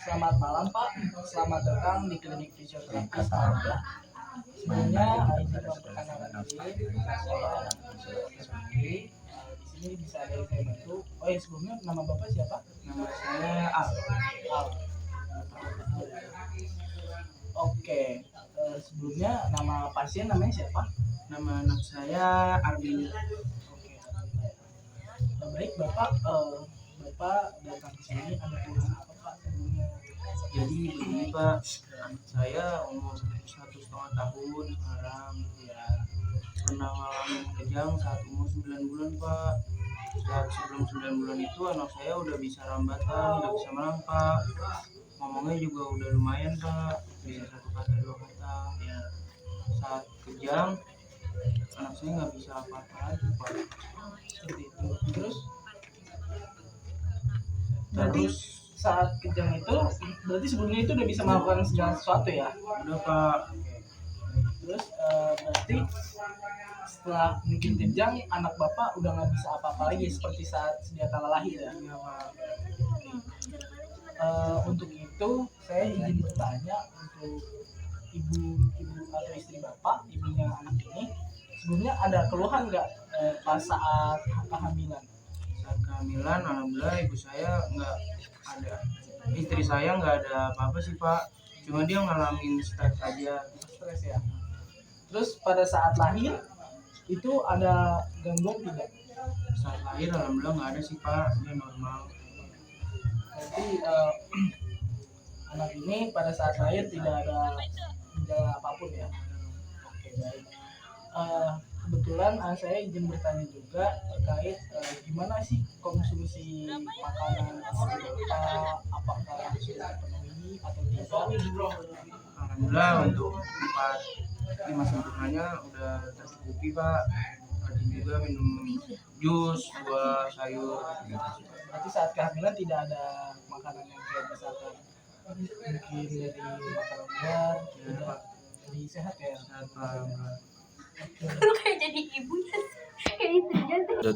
Selamat malam Pak, selamat datang di klinik fisioterapi Semarang. Sebelumnya izin memperkenalkan diri, saya Sandi. Di sini bisa ada yang saya bantu. Oh ya, sebelumnya nama Bapak siapa? Nama saya Al. Al. Oke, sebelumnya nama pasien namanya siapa? Nama anak saya Ardi. Oke, baik Bapak, Bapak datang ke sini ada keluhan apa Pak sebelumnya? Jadi begini Pak, anak saya umur 1,5 tahun sekarang, Ya, pernah ngalamin kejang saat umur 9 bulan Pak. Saat sebelum 9 bulan itu anak saya udah bisa rambatan, udah bisa melangkah, ngomongnya juga udah lumayan Pak, bisa 1 kata 2 kata. ya. Saat kejang anak saya nggak bisa apa-apa lagi Pak. Seperti itu. Berarti Terus saat kejang itu, berarti sebelumnya itu udah bisa melakukan segala sesuatu ya? udah Pak. Terus berarti setelah bikin kejang, anak bapak udah nggak bisa apa-apa lagi seperti saat sedia kala lahir ya? Iya Pak. Untuk itu saya izin bertanya untuk ibu atau istri bapak, ibunya anak ini, sebelumnya ada keluhan nggak pas saat kehamilan? Saat kehamilan alhamdulillah ibu saya nggak ada, istri saya nggak ada apa-apa sih Pak, cuma dia ngalamin stres aja. Stres ya. Terus pada saat lahir itu ada gangguan tidak? Saat lahir alhamdulillah nggak ada sih Pak, dia normal. Berarti anak ini pada saat lahir tidak ada gejala apapun ya? Oke, baik. Kebetulan saya izin bertanya juga terkait gimana sih konsumsi makanan Bapak, apakah sudah terpenuhi atau tidak? Alhamdulillah untuk 4-5 sempurnanya udah tercukupi Pak, rajin juga minum jus, buah, sayur gitu. Berarti saat kehamilan tidak ada makanan yang kayak misalkan mungkin dari makanan luar, tidak, jadi sehat ya. Sehat Pak. Lu kayak jadi ibunya kayak itu aja.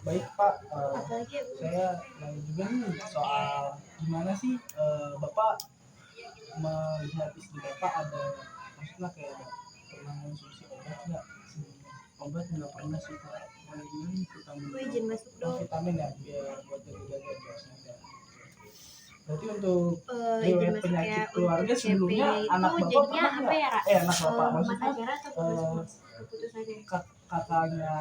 Baik Pak, Apalagi ya, Bu? saya nanya juga nih soal gimana sih Bapak melihat istri Bapak ada maksudnya kayak ada pernah konsumsi obat nggak sebelumnya? Obat nggak pernah sih Pak, palingan vitamin Gue izin masuk dong. Vitamin ya biar buat jaga biasanya. Berarti untuk Izin riwayat masuk penyakit ya, keluarga untuk sebelumnya CP-nya anak itu Bapak jadinya pernah apa nggak? ya, Ra? Anak Bapak Mata maksudnya acara atau keputusannya? kakaknya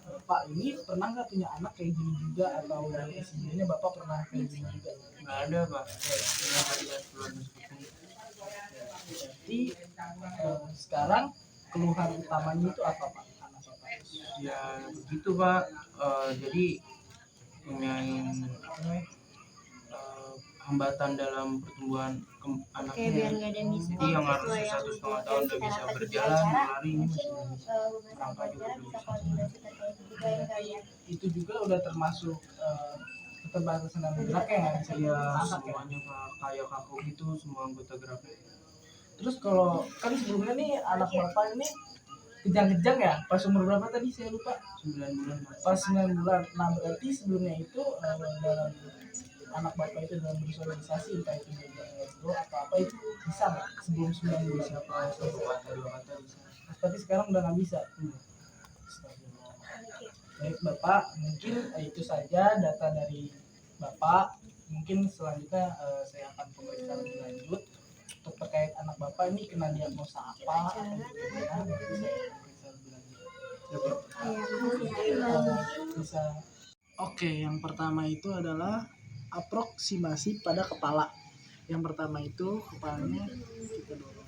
Bapak ini pernah nggak punya anak kayak gini juga atau sebelumnya Bapak pernah kayak gini juga? nggak ada Pak, nggak ada keluarga seperti itu. Berarti sekarang keluhan utamanya itu apa Pak? Anak Bapak? Ya begitu Pak. Jadi nanyain apa namanya, hambatan dalam pertumbuhan Oke, anaknya. biar nggak ada miskon Jadi yang harus sesuai yang 1,5 tahun udah kita bisa dapat di berjalan, acara, berlari, ini mungkin masih bisa. beberapa acara bisa koordinasi terkait juga ya kalian. Itu juga udah termasuk keterbatasan dalam geraknya nggak bisa Iya anak ya? semuanya Pak, kayak kaku gitu semua anggota geraknya. Terus kalau kan sebelumnya nih anak Bapak ini kejang-kejang ya? Pas umur berapa tadi saya lupa? 9 bulan Pak. Pas 9 bulan. Nah berarti sebelumnya itu dalam anak Bapak itu dalam bersosialisasi entah itu ngobrol atau apa itu bisa nggak sebelum 9 bulan? Bisa Pak, 1 kata 2 kata bisa. Tapi sekarang udah nggak bisa. Baik Bapak, mungkin itu saja data dari Bapak. Mungkin selanjutnya saya akan pemeriksaan lebih lanjut untuk terkait anak Bapak ini kena diagnosa apa atau gimana. Nanti saya periksa lebih lanjut. Bisa. Oke, yang pertama itu adalah aproksimasi pada kepala. Yang pertama itu kepalanya kita dorong.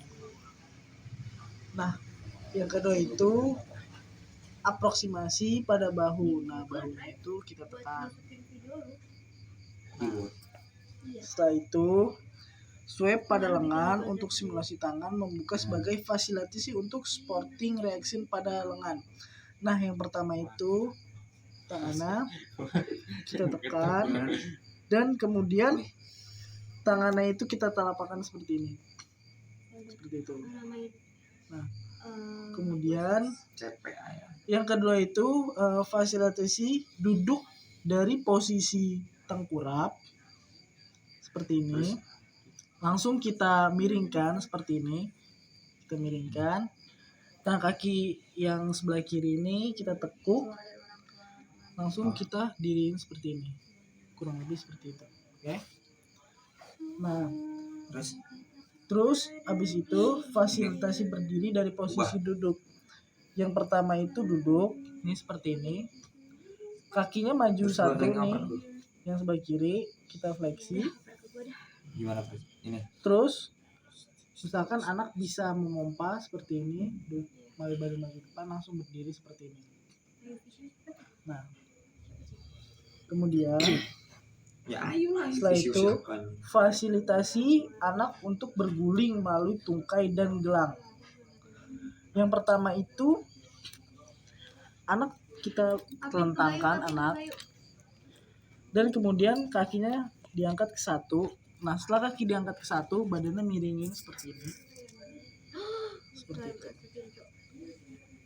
Nah, yang kedua itu aproksimasi pada bahu. Nah, bahunya itu kita tekan. Nah, setelah itu swab pada lengan untuk simulasi tangan membuka sebagai fasilitasi untuk sporting reaction pada lengan. Nah, yang pertama itu tangannya kita tekan dan kemudian tangannya itu kita telapakkan seperti ini. Seperti itu. Nah, kemudian yang kedua itu fasilitasi duduk dari posisi tengkurap seperti ini. Langsung kita miringkan seperti ini. Kita miringkan. Nah, kaki yang sebelah kiri ini kita tekuk. Langsung kita diriin seperti ini. Kurang lebih seperti itu. Oke. Nah, terus habis itu fasilitasi berdiri dari posisi duduk. Yang pertama itu duduk, ini seperti ini. Kakinya maju satu nih. Yang sebelah kiri kita fleksi. Gimana ini? Terus misalkan anak bisa memompa seperti ini, badan maju depan langsung berdiri seperti ini. Nah, kemudian setelah itu fasilitasi anak untuk berguling melalui tungkai dan gelang. Yang pertama itu anak kita telentangkan anak dan kemudian kakinya diangkat ke satu. Nah, setelah kaki diangkat ke satu, badannya miringin seperti ini. Seperti itu.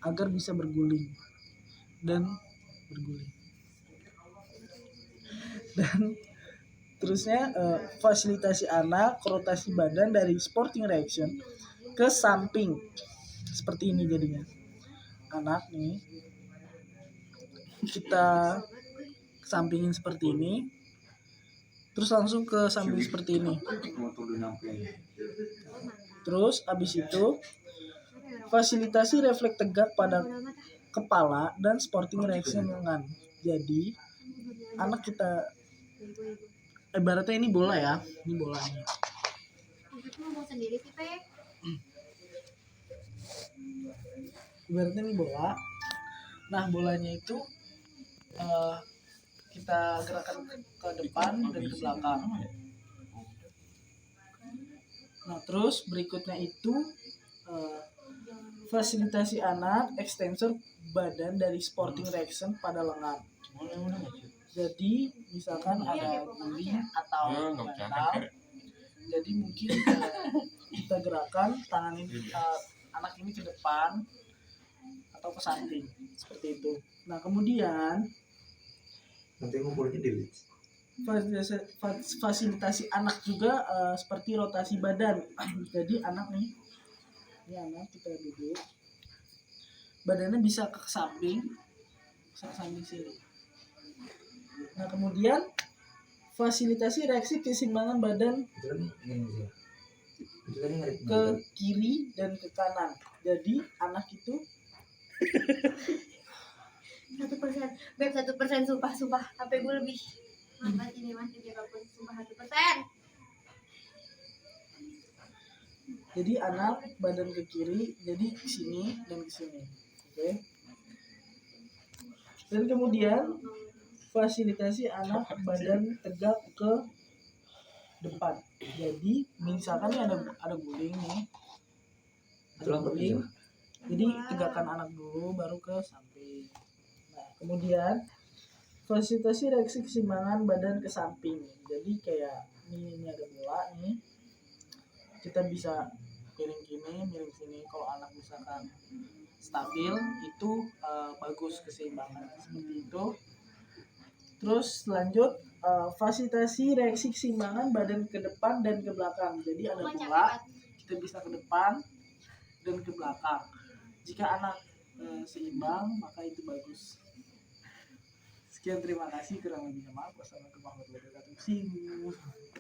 Agar bisa berguling dan berguling. Dan terusnya fasilitasi anak rotasi badan dari sporting reaction ke samping. Seperti ini jadinya. Anak nih kita sampingin seperti ini. Terus langsung ke samping seperti ini. Terus habis itu fasilitasi refleks tegak pada kepala dan sporting reaction lengan. Jadi anak kita ibaratnya ini bola ya, ini bolanya. Ibaratnya ini bola. Nah, bolanya itu kita gerakan ke depan dan ke belakang. Nah, terus berikutnya itu fasilitasi anak ekstensor badan dari sporting reaction pada lengan. Jadi misalkan ada guling atau bantal, jadi mungkin kita gerakan tangan ini anak ini ke depan atau ke samping seperti itu. Nah, kemudian nanti ngumpulnya di fasilitasi anak juga seperti rotasi badan. Jadi anak nih, ini anak kita duduk, badannya bisa ke samping sini. Nah, kemudian fasilitasi reaksi keseimbangan badan ke kiri dan ke kanan. Jadi anak itu 1%, Beb 1% sumpah HP gue lebih lambat ini mas, jadi apapun sumpah 1%. Jadi anak badan ke kiri, jadi ke sini dan ke sini. Oke. Dan kemudian fasilitasi anak badan tegak ke depan. Jadi misalkan nih ada guling nih. Ada guling. Jadi tegakkan anak dulu baru ke samping. Nah, kemudian fasilitasi reaksi keseimbangan badan ke samping. Jadi kayak ini ada bola nih. Kita bisa miring sini. Kalau anak misalkan stabil itu bagus keseimbangan seperti itu. Terus lanjut fasilitasi reaksi keseimbangan badan ke depan dan ke belakang. Jadi ada bola, kita bisa ke depan dan ke belakang. Jika anak seimbang maka itu bagus. Sekian, terima kasih, kurang lebihnya maaf. Wassalamualaikum warahmatullahi wabarakatuh.